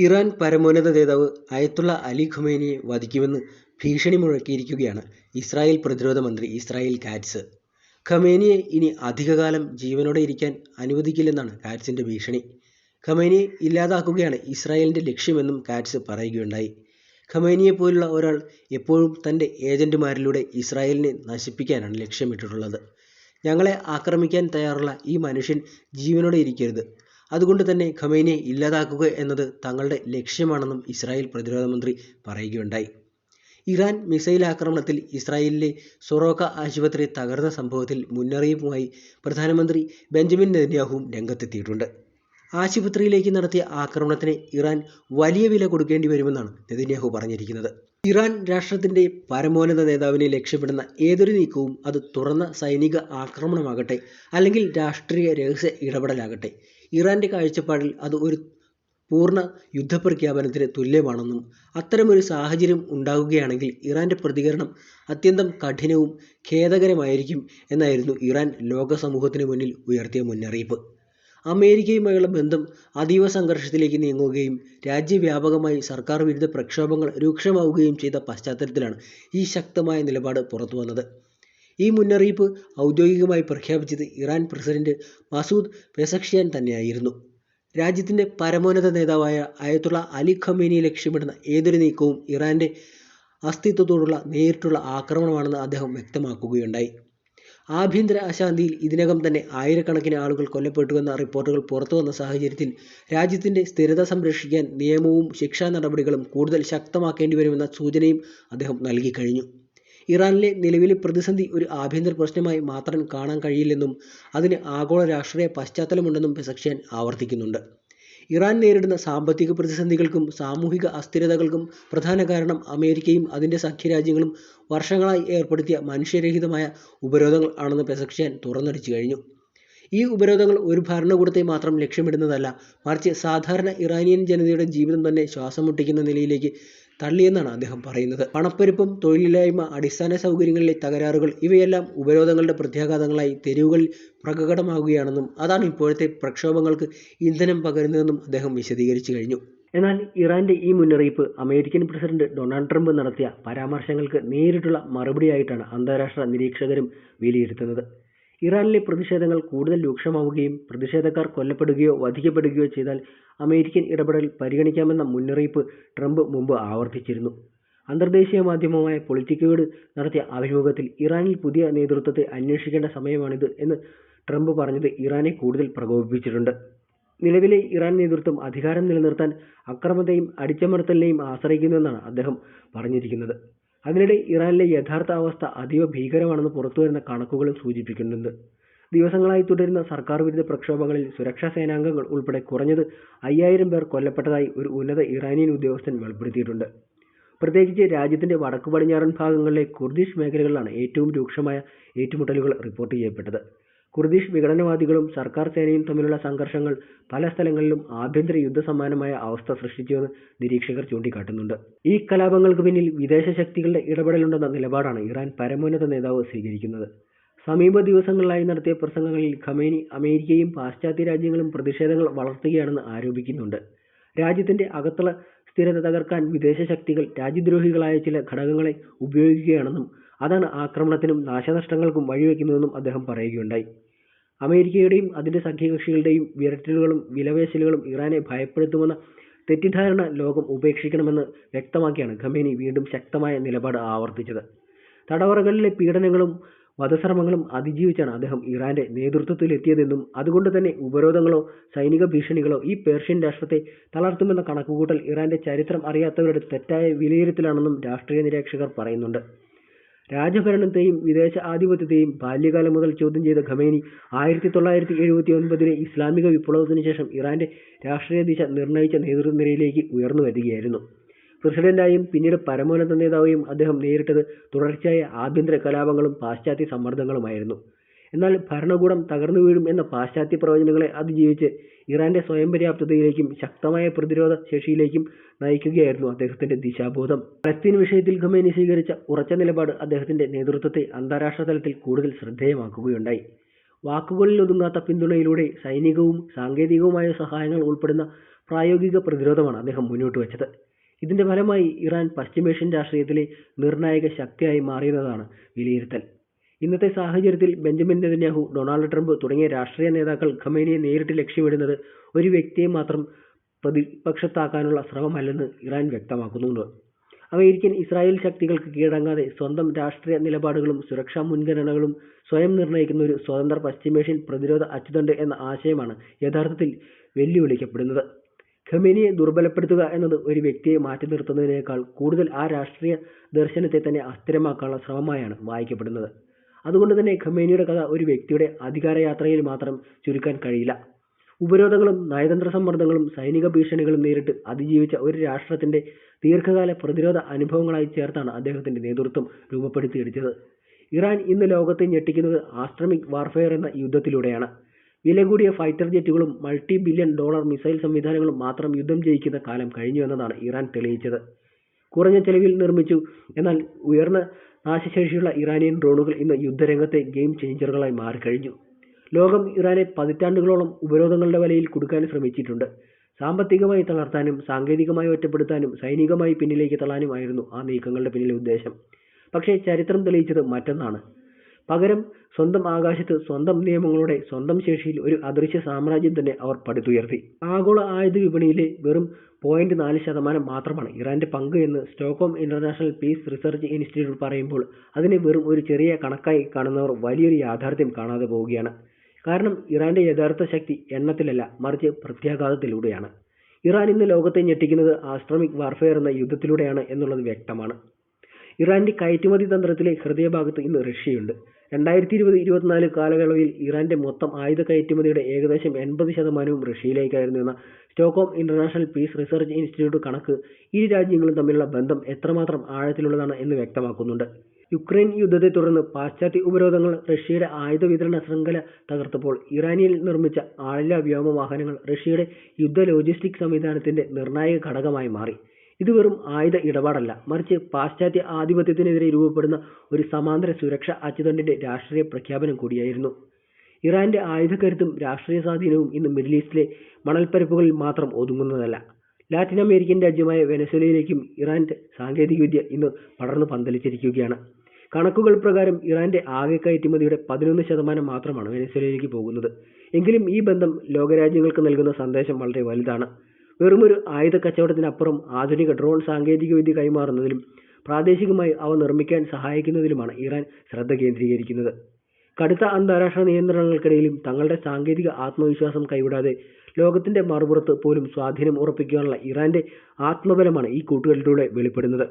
Iran പരമോന്നത നേതാവ് അയത്തുള്ള അലി ഖമേനിയെ വധിക്കുമെന്ന് ഭീഷണി മുഴക്കിയിരിക്കുകയാണ് ഇസ്രായേൽ പ്രതിരോധ മന്ത്രി ഇസ്രായേൽ കാറ്റ്സ്. ഖമേനിയെ ഇനി അധികകാലം ജീവനോടെ ഇരിക്കാൻ അനുവദിക്കില്ലെന്നാണ് കാറ്റ്സിൻ്റെ ഭീഷണി. ഖമേനിയെ ഇല്ലാതാക്കുകയാണ് ഇസ്രായേലിൻ്റെ ലക്ഷ്യമെന്നും കാറ്റ്സ് പറയുകയുണ്ടായി. ഖമേനിയെപ്പോലുള്ള ഒരാൾ എപ്പോഴും തൻ്റെ ഏജന്റുമാരിലൂടെ ഇസ്രായേലിനെ നശിപ്പിക്കാനാണ് ലക്ഷ്യമിട്ടിട്ടുള്ളത്. ഞങ്ങളെ ആക്രമിക്കാൻ തയ്യാറുള്ള ഈ മനുഷ്യൻ ജീവനോടെ ഇരിക്കരുത്. അതുകൊണ്ട് തന്നെ ഖമേനിയെ ഇല്ലാതാക്കുക എന്നത് തങ്ങളുടെ ലക്ഷ്യമാണെന്നും ഇസ്രായേൽ പ്രതിരോധ മന്ത്രി പറയുകയുണ്ടായി. ഇറാൻ മിസൈൽ ആക്രമണത്തിൽ ഇസ്രായേലിലെ സൊറോക്ക ആശുപത്രി തകർന്ന സംഭവത്തിൽ മുന്നറിയിപ്പുമായി പ്രധാനമന്ത്രി ബെഞ്ചമിൻ നെതന്യാഹുവും രംഗത്തെത്തിയിട്ടുണ്ട്. ആശുപത്രിയിലേക്ക് നടത്തിയ ആക്രമണത്തിന് ഇറാൻ വലിയ വില കൊടുക്കേണ്ടി വരുമെന്നാണ് നെതന്യാഹു പറഞ്ഞിരിക്കുന്നത്. ഇറാൻ രാഷ്ട്രത്തിൻ്റെ പരമോന്നത നേതാവിനെ ലക്ഷ്യമിടുന്ന ഏതൊരു നീക്കവും അത് തുറന്ന സൈനിക ആക്രമണമാകട്ടെ അല്ലെങ്കിൽ രാഷ്ട്രീയ രഹസ്യ ഇടപെടലാകട്ടെ, ഇറാൻ്റെ കാഴ്ചപ്പാടിൽ അത് ഒരു പൂർണ്ണ യുദ്ധപ്രഖ്യാപനത്തിന് തുല്യമാണെന്നും അത്തരമൊരു സാഹചര്യം ഉണ്ടാകുകയാണെങ്കിൽ ഇറാൻ്റെ പ്രതികരണം അത്യന്തം കഠിനവും ഖേദകരമായിരിക്കും എന്നായിരുന്നു ഇറാൻ ലോക സമൂഹത്തിന് മുന്നിൽ ഉയർത്തിയ മുന്നറിയിപ്പ്. അമേരിക്കയുമായുള്ള ബന്ധം അതീവ സംഘർഷത്തിലേക്ക് നീങ്ങുകയും രാജ്യവ്യാപകമായി സർക്കാർ വിരുദ്ധ പ്രക്ഷോഭങ്ങൾ രൂക്ഷമാവുകയും ചെയ്ത പശ്ചാത്തലത്തിലാണ് ഈ ശക്തമായ നിലപാട് പുറത്തുവന്നത്. ഈ മുന്നറിയിപ്പ് ഔദ്യോഗികമായി പ്രഖ്യാപിച്ചത് ഇറാൻ പ്രസിഡന്റ് മസൂദ് പെസഷ്കിയാൻ തന്നെയായിരുന്നു. രാജ്യത്തിൻ്റെ പരമോന്നത നേതാവായ അയത്തുള്ള അലി ഖമേനിയെ ലക്ഷ്യമിടുന്ന ഏതൊരു നീക്കവും ഇറാൻ്റെ അസ്തിത്വത്തോടുള്ള നേരിട്ടുള്ള ആക്രമണമാണെന്ന് അദ്ദേഹം വ്യക്തമാക്കുകയുണ്ടായി. ആഭ്യന്തര അശാന്തിയിൽ ഇതിനകം തന്നെ ആയിരക്കണക്കിന് ആളുകൾ കൊല്ലപ്പെട്ടുവെന്ന റിപ്പോർട്ടുകൾ പുറത്തുവന്ന സാഹചര്യത്തിൽ രാജ്യത്തിൻ്റെ സ്ഥിരത സംരക്ഷിക്കാൻ നിയമവും ശിക്ഷാ നടപടികളും കൂടുതൽ ശക്തമാക്കേണ്ടി വരുമെന്ന സൂചനയും അദ്ദേഹം നൽകിക്കഴിഞ്ഞു. ഇറാനിലെ നിലവിലെ പ്രതിസന്ധി ഒരു ആഭ്യന്തര പ്രശ്നമായി മാത്രം കാണാൻ കഴിയില്ലെന്നും അതിന് ആഗോള രാഷ്ട്രീയ പശ്ചാത്തലമുണ്ടെന്നും പെസഷ്കിയാൻ ആവർത്തിക്കുന്നുണ്ട്. ഇറാൻ നേരിടുന്ന സാമ്പത്തിക പ്രതിസന്ധികൾക്കും സാമൂഹിക അസ്ഥിരതകൾക്കും പ്രധാന കാരണം അമേരിക്കയും അതിൻ്റെ സഖ്യരാജ്യങ്ങളും വർഷങ്ങളായി ഏർപ്പെടുത്തിയ മനുഷ്യരഹിതമായ ഉപരോധങ്ങൾ ആണെന്ന് പെസഷ്കിയാൻ തുറന്നടിച്ചു കഴിഞ്ഞു. ഈ ഉപരോധങ്ങൾ ഒരു ഭരണകൂടത്തെ മാത്രം ലക്ഷ്യമിടുന്നതല്ല, മറിച്ച് സാധാരണ ഇറാനിയൻ ജനതയുടെ ജീവിതം തന്നെ ശ്വാസം മുട്ടിക്കുന്ന നിലയിലേക്ക് തള്ളിയെന്നാണ് അദ്ദേഹം പറയുന്നത്. പണപ്പെരുപ്പം, തൊഴിലില്ലായ്മ, അടിസ്ഥാന സൗകര്യങ്ങളിലെ തകരാറുകൾ ഇവയെല്ലാം ഉപരോധങ്ങളുടെ പ്രത്യാഘാതങ്ങളായി തെരുവുകളിൽ പ്രകടമാകുകയാണെന്നും അതാണ് ഇപ്പോഴത്തെ പ്രക്ഷോഭങ്ങൾക്ക് ഇന്ധനം പകരുന്നതെന്നും അദ്ദേഹം വിശദീകരിച്ചു കഴിഞ്ഞു. എന്നാൽ ഇറാൻ്റെ ഈ മുന്നറിയിപ്പ് അമേരിക്കൻ പ്രസിഡന്റ് ഡൊണാൾഡ് ട്രംപ് നടത്തിയ പരാമർശങ്ങൾക്ക് നേരിട്ടുള്ള മറുപടിയായിട്ടാണ് അന്താരാഷ്ട്ര നിരീക്ഷകരും വിലയിരുത്തുന്നത്. ഇറാനിലെ പ്രതിഷേധങ്ങൾ കൂടുതൽ രൂക്ഷമാവുകയും പ്രതിഷേധക്കാർ കൊല്ലപ്പെടുകയോ വധിക്കപ്പെടുകയോ ചെയ്താൽ അമേരിക്കൻ ഇടപെടൽ പരിഗണിക്കാമെന്ന മുന്നറിയിപ്പ് ട്രംപ് മുമ്പ് ആവർത്തിച്ചിരുന്നു. അന്തർദേശീയ മാധ്യമമായ പൊളിറ്റിക്കോയോട് നടത്തിയ അഭിമുഖത്തിൽ ഇറാനിൽ പുതിയ നേതൃത്വത്തെ അന്വേഷിക്കേണ്ട സമയമാണിത് എന്ന് ട്രംപ് പറഞ്ഞത് ഇറാനെ കൂടുതൽ പ്രകോപിപ്പിച്ചിട്ടുണ്ട്. നിലവിലെ ഇറാൻ നേതൃത്വം അധികാരം നിലനിർത്താൻ അക്രമത്തെയും അടിച്ചമർത്തലിനെയും ആശ്രയിക്കുന്നുവെന്നാണ് അദ്ദേഹം പറഞ്ഞിരിക്കുന്നത്. അതിനിടെ ഇറാനിലെ യഥാർത്ഥ അവസ്ഥ അതീവ ഭീകരമാണെന്ന് പുറത്തുവരുന്ന കണക്കുകളും സൂചിപ്പിക്കുന്നുണ്ട്. ദിവസങ്ങളായി തുടരുന്ന സർക്കാർ വിരുദ്ധ പ്രക്ഷോഭങ്ങളിൽ സുരക്ഷാ സേനാംഗങ്ങൾ ഉൾപ്പെടെ കുറഞ്ഞത് 5000 പേർ കൊല്ലപ്പെട്ടതായി ഒരു ഉന്നത ഇറാനിയൻ ഉദ്യോഗസ്ഥൻ വെളിപ്പെടുത്തിയിട്ടുണ്ട്. പ്രത്യേകിച്ച് രാജ്യത്തിൻ്റെ വടക്കു പടിഞ്ഞാറൻ ഭാഗങ്ങളിലെ കുർദിഷ് മേഖലകളിലാണ് ഏറ്റവും രൂക്ഷമായ ഏറ്റുമുട്ടലുകൾ റിപ്പോർട്ട് ചെയ്യപ്പെട്ടത്. കുർദിഷ് വിഘടനവാദികളും സർക്കാർ സേനയും തമ്മിലുള്ള സംഘർഷങ്ങൾ പല സ്ഥലങ്ങളിലും ആഭ്യന്തര യുദ്ധസമാനമായ അവസ്ഥ സൃഷ്ടിച്ചുവെന്ന് നിരീക്ഷകർ ചൂണ്ടിക്കാട്ടുന്നുണ്ട്. ഈ കലാപങ്ങൾക്ക് പിന്നിൽ വിദേശ ശക്തികളുടെ ഇടപെടലുണ്ടെന്ന നിലപാടാണ് ഇറാൻ പരമോന്നത നേതാവ് സ്വീകരിക്കുന്നത്. സമീപ ദിവസങ്ങളിലായി നടത്തിയ പ്രസംഗങ്ങളിൽ ഖമേനി അമേരിക്കയും പാശ്ചാത്യ രാജ്യങ്ങളും പ്രതിഷേധങ്ങൾ വളർത്തുകയാണെന്ന് ആരോപിക്കുന്നുണ്ട്. രാജ്യത്തിൻ്റെ അകത്തുള്ള സ്ഥിരത തകർക്കാൻ വിദേശ ശക്തികൾ രാജ്യദ്രോഹികളായ ചില ഘടകങ്ങളെ ഉപയോഗിക്കുകയാണെന്നും അതാണ് ആക്രമണത്തിനും നാശനഷ്ടങ്ങൾക്കും വഴിവെക്കുന്നതെന്നും അദ്ദേഹം പറയുകയുണ്ടായി. അമേരിക്കയുടെയും അതിൻ്റെ സഖ്യകക്ഷികളുടെയും വിരട്ടലുകളും വിലപേശലുകളും ഇറാനെ ഭയപ്പെടുത്തുമെന്ന തെറ്റിദ്ധാരണ ലോകം ഉപേക്ഷിക്കണമെന്ന് വ്യക്തമാക്കിയാണ് ഖമേനി വീണ്ടും ശക്തമായ നിലപാട് ആവർത്തിച്ചത്. തടവറകളിലെ പീഡനങ്ങളും വധശ്രമങ്ങളും അതിജീവിച്ചാണ് അദ്ദേഹം ഇറാൻ്റെ നേതൃത്വത്തിലെത്തിയതെന്നും അതുകൊണ്ട് തന്നെ ഉപരോധങ്ങളോ സൈനിക ഭീഷണികളോ ഈ പേർഷ്യൻ രാഷ്ട്രത്തെ തളർത്തുമെന്ന കണക്കുകൂട്ടൽ ഇറാൻ്റെ ചരിത്രം അറിയാത്തവരുടെ തെറ്റായ വിലയിരുത്തലാണെന്നും രാഷ്ട്രീയ നിരീക്ഷകർ പറയുന്നുണ്ട്. രാജഭരണത്തെയും വിദേശ ആധിപത്യത്തെയും ബാല്യകാലം മുതൽ ചോദ്യം ചെയ്ത ഖമേനി 1979 ഇസ്ലാമിക വിപ്ലവത്തിന് ശേഷം ഇറാൻ്റെ രാഷ്ട്രീയ ദിശ നിർണയിച്ച നേതൃനിരയിലേക്ക് ഉയർന്നു വരികയായിരുന്നു. പ്രസിഡന്റായും പിന്നീട് പരമോന്നത നേതാവായും അദ്ദേഹം നേരിട്ടത് തുടർച്ചയായ ആഭ്യന്തര കലാപങ്ങളും പാശ്ചാത്യ സമ്മർദ്ദങ്ങളുമായിരുന്നു. എന്നാൽ ഭരണകൂടം തകർന്നു വീഴും എന്ന പാശ്ചാത്യ പ്രവചനങ്ങളെ അതിജീവിച്ച് ഇറാൻ്റെ സ്വയം പര്യാപ്തതയിലേക്കും ശക്തമായ പ്രതിരോധ ശേഷിയിലേക്കും നയിക്കുകയായിരുന്നു അദ്ദേഹത്തിൻ്റെ ദിശാബോധം. പലസ്തീൻ വിഷയത്തിൽ ഖമേനി സ്വീകരിച്ച ഉറച്ച നിലപാട് അദ്ദേഹത്തിൻ്റെ നേതൃത്വത്തെ അന്താരാഷ്ട്ര തലത്തിൽ കൂടുതൽ ശ്രദ്ധേയമാക്കുകയുണ്ടായി. വാക്കുകളിൽ ഒതുങ്ങാത്ത പിന്തുണയിലൂടെ സൈനികവും സാങ്കേതികവുമായ സഹായങ്ങൾ ഉൾപ്പെടുന്ന പ്രായോഗിക പ്രതിരോധമാണ് അദ്ദേഹം മുന്നോട്ട് വച്ചത്. ഇതിന്റെ ഫലമായി ഇറാൻ പശ്ചിമേഷ്യൻ രാഷ്ട്രീയത്തിലെ നിർണായക ശക്തിയായി മാറിയെന്നതാണ് വിലയിരുത്തൽ. ഇന്നത്തെ സാഹചര്യത്തിൽ ബെഞ്ചമിൻ നെതന്യാഹു, ഡൊണാൾഡ് ട്രംപ് തുടങ്ങിയ രാഷ്ട്രീയ നേതാക്കൾ ഖമേനിയെ നേരിട്ട് ലക്ഷ്യമിടുന്നത് ഒരു വ്യക്തിയെ മാത്രം പ്രതിപക്ഷത്താക്കാനുള്ള ശ്രമമല്ലെന്ന് ഇറാൻ വ്യക്തമാക്കുന്നുണ്ട്. അമേരിക്കൻ ഇസ്രായേൽ ശക്തികൾക്ക് കീഴടങ്ങാതെ സ്വന്തം രാഷ്ട്രീയ നിലപാടുകളും സുരക്ഷാ മുൻഗണനകളും സ്വയം നിർണ്ണയിക്കുന്ന ഒരു സ്വതന്ത്ര പശ്ചിമേഷ്യൻ പ്രതിരോധ അച്ചുതണ്ട് എന്ന ആശയമാണ് യഥാർത്ഥത്തിൽ വെല്ലുവിളിക്കപ്പെടുന്നത്. ഖമേനിയെ ദുർബലപ്പെടുത്തുക എന്നത് ഒരു വ്യക്തിയെ മാറ്റി നിർത്തുന്നതിനേക്കാൾ കൂടുതൽ ആ രാഷ്ട്രീയ ദർശനത്തെ തന്നെ അസ്ഥിരമാക്കാനുള്ള ശ്രമമായാണ് വായിക്കപ്പെടുന്നത്. അതുകൊണ്ട് തന്നെ ഖമേനിയുടെ കഥ ഒരു വ്യക്തിയുടെ അധികാരയാത്രയിൽ മാത്രം ചുരുക്കാൻ കഴിയില്ല. ഉപരോധങ്ങളും നയതന്ത്ര സമ്മർദ്ദങ്ങളും സൈനിക ഭീഷണികളും നേരിട്ട് അതിജീവിച്ച ഒരു രാഷ്ട്രത്തിന്റെ ദീർഘകാല പ്രതിരോധ അനുഭവങ്ങളായി ചേർത്താണ് അദ്ദേഹത്തിന്റെ നേതൃത്വം രൂപപ്പെടുത്തിയെടുത്തത്. ഇറാൻ ഇന്ന് ലോകത്തെ ഞെട്ടിക്കുന്നത് ആസ്ട്രമിക് വാർഫെയർ എന്ന യുദ്ധത്തിലൂടെയാണ്. വില കൂടിയ ഫൈറ്റർ ജെറ്റുകളും മൾട്ടി ബില്യൺ ഡോളർ മിസൈൽ സംവിധാനങ്ങളും മാത്രം യുദ്ധം ജയിക്കുന്ന കാലം കഴിഞ്ഞു എന്നതാണ് ഇറാൻ തെളിയിച്ചത്. കുറഞ്ഞ ചെലവിൽ നിർമ്മിച്ചു എന്നാൽ ഉയർന്ന നാശശേഷിയുള്ള ഇറാനിയൻ ഡ്രോണുകൾ ഇന്ന് യുദ്ധരംഗത്തെ ഗെയിം ചേഞ്ചറുകളായി മാറിക്കഴിഞ്ഞു. ലോകം ഇറാനെ പതിറ്റാണ്ടുകളോളം ഉപരോധങ്ങളുടെ വലയിൽ കുടുക്കാൻ ശ്രമിച്ചിട്ടുണ്ട്. സാമ്പത്തികമായി തളർത്താനും സാങ്കേതികമായി ഒറ്റപ്പെടുത്താനും സൈനികമായി പിന്നിലേക്ക് തള്ളാനുമായിരുന്നു ആ നീക്കങ്ങളുടെ പിന്നിലെ ഉദ്ദേശം. പക്ഷേ ചരിത്രം തെളിയിച്ചത് മറ്റൊന്നാണ്. പകരം സ്വന്തം ആകാശത്ത് സ്വന്തം നിയമങ്ങളോടെ സ്വന്തം ശേഷിയിൽ ഒരു അദൃശ്യ സാമ്രാജ്യം തന്നെ അവർ പടുത്തുയർത്തി. ആഗോള ആയുധ വിപണിയിലെ വെറും 0.4% മാത്രമാണ് ഇറാന്റെ പങ്ക് എന്ന് Stockholm international peace research institute പറയുമ്പോൾ അതിനെ വെറും ഒരു ചെറിയ കണക്കായി കാണുന്നവർ വലിയൊരു യാഥാർത്ഥ്യം കാണാതെ പോവുകയാണ്. കാരണം ഇറാന്റെ യഥാർത്ഥ ശക്തി എണ്ണത്തിലല്ല, മറിച്ച് പ്രത്യാഘാതത്തിലൂടെയാണ്. ഇറാൻ ഇന്ന് ലോകത്തെ ഞെട്ടിക്കുന്നത് ആസ്ട്രമിക് വാർഫെയർ എന്ന യുദ്ധത്തിലൂടെയാണ് എന്നുള്ളത് വ്യക്തമാണ്. ഇറാന്റെ കയറ്റുമതി തന്ത്രത്തിലെ ഹൃദയഭാഗത്ത് ഇന്ന് റഷ്യയുണ്ട്. 2020-24 കാലയളവിൽ ഇറാന്റെ മൊത്തം ആയുധ കയറ്റുമതിയുടെ ഏകദേശം 80% റഷ്യയിലേക്കായിരുന്നു എന്ന Stockholm international peace research institute കണക്ക് ഇരു രാജ്യങ്ങളും തമ്മിലുള്ള ബന്ധം എത്രമാത്രം ആഴത്തിലുള്ളതാണ് എന്ന് വ്യക്തമാക്കുന്നുണ്ട്. യുക്രൈൻ യുദ്ധത്തെ തുടർന്ന് പാശ്ചാത്യ ഉപരോധങ്ങൾ റഷ്യയുടെ ആയുധ വിതരണ ശൃംഖല തകർത്തപ്പോൾ ഇറാനിൽ നിർമ്മിച്ച ആളില്ലാ വ്യോമ വാഹനങ്ങൾ റഷ്യയുടെ യുദ്ധ ലോജിസ്റ്റിക് സംവിധാനത്തിന്റെ നിർണായക ഘടകമായി മാറി. ഇത് വെറും ആയുധ ഇടപാടല്ല, മറിച്ച് പാശ്ചാത്യ ആധിപത്യത്തിനെതിരെ രൂപപ്പെടുന്ന ഒരു സമാന്തര സുരക്ഷാ അച്ചുതണ്ടിന്റെ രാഷ്ട്രീയ പ്രഖ്യാപനം കൂടിയായിരുന്നു. ഇറാന്റെ ആയുധക്കരുത്തും രാഷ്ട്രീയ സ്വാധീനവും ഇന്ന് മിഡിൽ ഈസ്റ്റിലെ മണൽപ്പരപ്പുകളിൽ മാത്രം ഒതുങ്ങുന്നതല്ല. ലാറ്റിൻ അമേരിക്കൻ രാജ്യമായ വെനസ്വേലയിലേക്കും ഇറാന്റെ സാങ്കേതികവിദ്യ ഇന്ന് പടർന്നു പന്തലിച്ചിരിക്കുകയാണ്. കണക്കുകൾ പ്രകാരം ഇറാന്റെ ആകെ കയറ്റുമതിയുടെ 11% മാത്രമാണ് വെനസ്വേലയിലേക്ക് പോകുന്നത്. എങ്കിലും ഈ ബന്ധം ലോകരാജ്യങ്ങൾക്ക് നൽകുന്ന സന്ദേശം വളരെ വലുതാണ്. വെറുമൊരു ആയുധ കച്ചവടത്തിനപ്പുറം ആധുനിക ഡ്രോൺ സാങ്കേതികവിദ്യ കൈമാറുന്നതിലും പ്രാദേശികമായി അവ നിർമ്മിക്കാൻ സഹായിക്കുന്നതിലുമാണ് ഇറാൻ ശ്രദ്ധ കേന്ദ്രീകരിക്കുന്നത്. കടുത്ത അന്താരാഷ്ട്ര നിയന്ത്രണങ്ങൾക്കിടയിലും തങ്ങളുടെ സാങ്കേതിക ആത്മവിശ്വാസം കൈവിടാതെ ലോകത്തിന്റെ മറുപുറത്ത് പോലും സ്വാധീനം ഉറപ്പിക്കാനുള്ള ഇറാന്റെ ആത്മബലമാണ് ഈ കൂട്ടുകെട്ടിലൂടെ വെളിപ്പെടുന്നത്.